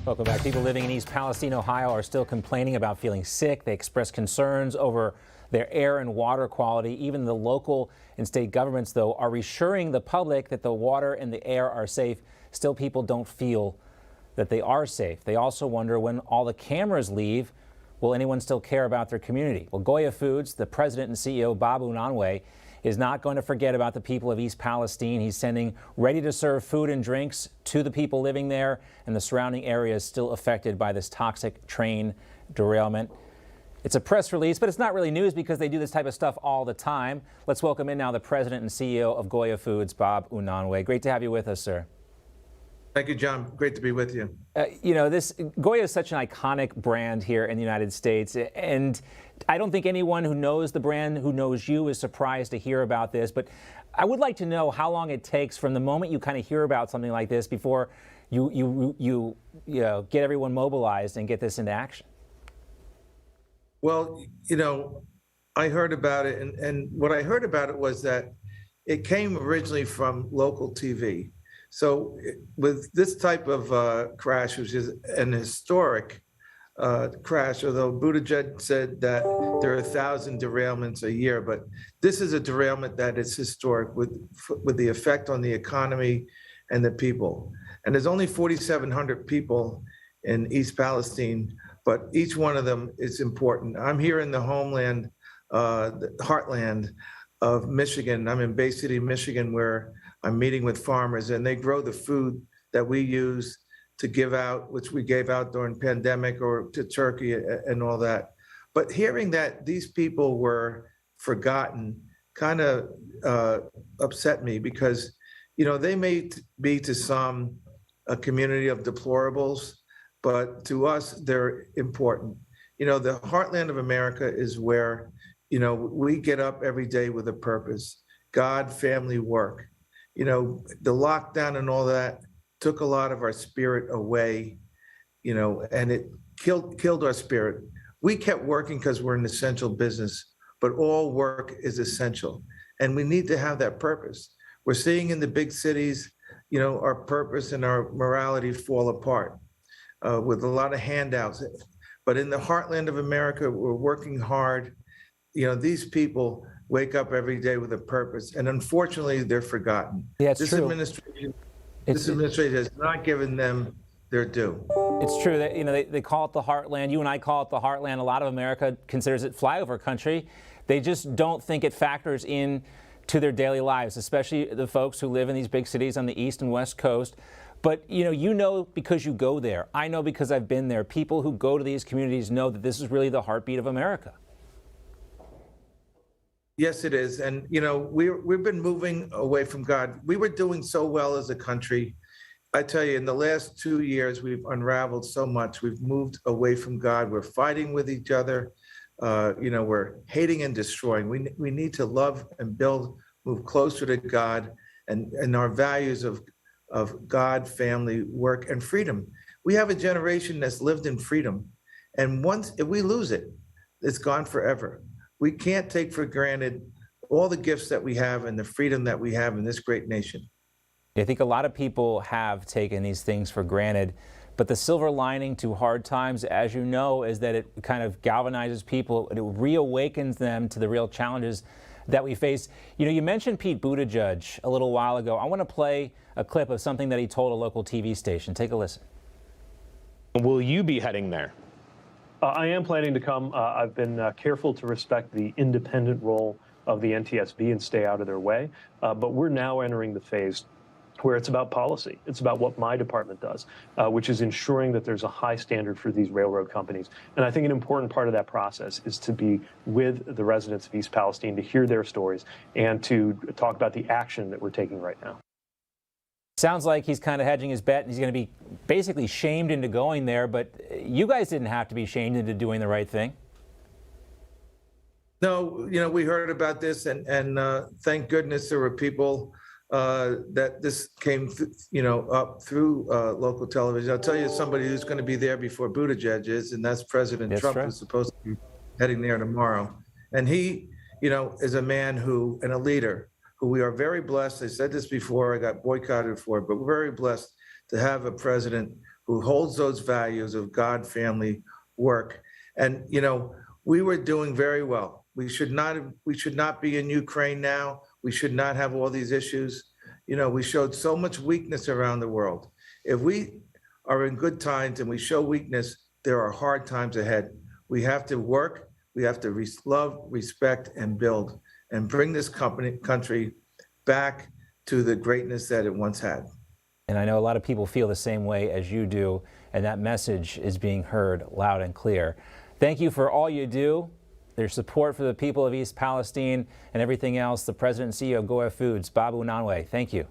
Welcome back. People living in East Palestine, Ohio are still complaining about feeling sick. They express concerns over their air and water quality. Even the local and state governments, though, are reassuring the public that the water and the air are safe. Still, people don't feel that they are safe. They also wonder, when all the cameras leave, will anyone still care about their community? Well, GOYA Foods, the president and CEO, Bob Unanue, is not going to forget about the people of East Palestine. He's sending ready-to-serve food and drinks to the people living there, and the surrounding area is still affected by this toxic train derailment. It's a press release, but it's not really news because they do this type of stuff all the time. Let's welcome in now the president and CEO of GOYA Foods, Bob Unanue. Great to have you with us, sir. Thank you, John. Great to be with you. This GOYA is such an iconic brand here in the United States, and I don't think anyone who knows the brand, who knows you, is surprised to hear about this. But I would like to know how long it takes from the moment you kind of hear about something like this before you get everyone mobilized and get this into action. Well, I heard about it, and what I heard about it was that it came originally from local TV. So with this type of crash, which is an historic crash, although Buttigieg said that there are 1,000 derailments a year, but this is a derailment that is historic with the effect on the economy and the people. And there's only 4,700 people in East Palestine, but each one of them is important. I'm here in the homeland, the Heartland of Michigan. I'm in Bay City, Michigan, where I'm meeting with farmers, and they grow the food that we use to give out, which we gave out during pandemic, or to Turkey and all that. But hearing that these people were forgotten kind of upset me, because, they may be to some a community of deplorables, but to us, they're important. The heartland of America is where, we get up every day with a purpose: God, family, work. The lockdown and all that took a lot of our spirit away, and it killed our spirit. We kept working because we're an essential business, but all work is essential, and we need to have that purpose. We're seeing in the big cities, our purpose and our morality fall apart with a lot of handouts. But in the heartland of America, we're working hard. These people wake up every day with a purpose, and unfortunately, they're forgotten. Yeah, it's this true. This administration has not given them their due. It's true that they call it the heartland. You and I call it the heartland. A lot of America considers it flyover country. They just don't think it factors in to their daily lives, especially the folks who live in these big cities on the East and West Coast. But you know because you go there. I know because I've been there. People who go to these communities know that this is really the heartbeat of America. Yes, it is. And, we've been moving away from God. We were doing so well as a country. I tell you, in the last 2 years, we've unraveled so much. We've moved away from God. We're fighting with each other. We're hating and destroying. We need to love and build, move closer to God and our values of God, family, work, and freedom. We have a generation that's lived in freedom. And once if we lose it, it's gone forever. We can't take for granted all the gifts that we have and the freedom that we have in this great nation. I think a lot of people have taken these things for granted, but the silver lining to hard times, as you know, is that it kind of galvanizes people. It reawakens them to the real challenges that we face. You mentioned Pete Buttigieg a little while ago. I want to play a clip of something that he told a local TV station. Take a listen. Will you be heading there? I am planning to come. I've been careful to respect the independent role of the NTSB and stay out of their way. But we're now entering the phase where it's about policy. It's about what my department does, which is ensuring that there's a high standard for these railroad companies. And I think an important part of that process is to be with the residents of East Palestine, to hear their stories, and to talk about the action that we're taking right now. Sounds like he's kind of hedging his bet, and he's going to be basically shamed into going there, but you guys didn't have to be shamed into doing the right thing. No, we heard about this, and thank goodness there were people that this came, up through local television. I'll tell you somebody who's going to be there before Buttigieg is, and that's President Trump, who's supposed to be heading there tomorrow. And he, is a man and a leader who we are very blessed. I said this before, I got boycotted for it, but we're very blessed to have a president who holds those values of God, family, work. And, you know, we were doing very well. We should not be in Ukraine now. We should not have all these issues. You know, we showed so much weakness around the world. If we are in good times and we show weakness, there are hard times ahead. We have to work, we have to love, respect, and build, and bring this country back to the greatness that it once had. And I know a lot of people feel the same way as you do, and that message is being heard loud and clear. Thank you for all you do, their support for the people of East Palestine, and everything else. The President and CEO of GOYA Foods, Babu Unanue, thank you.